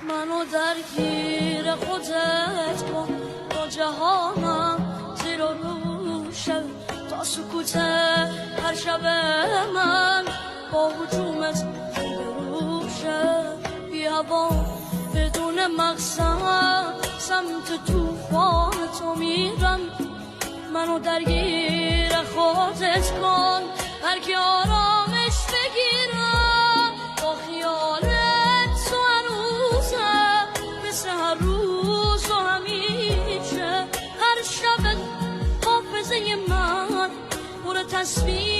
منو درگیر خودت کن تا جهانم زیر و روشه تا سکوت هر شب من با هجومت بروشه بی هوا بدون مقصد سمت توفان تو میرم منو درگیر خودت کن هر کی آرامش بگیرم با خیالت تو هنوزم مثل هر روز و همیشه هر شب حافظه من پر تصویر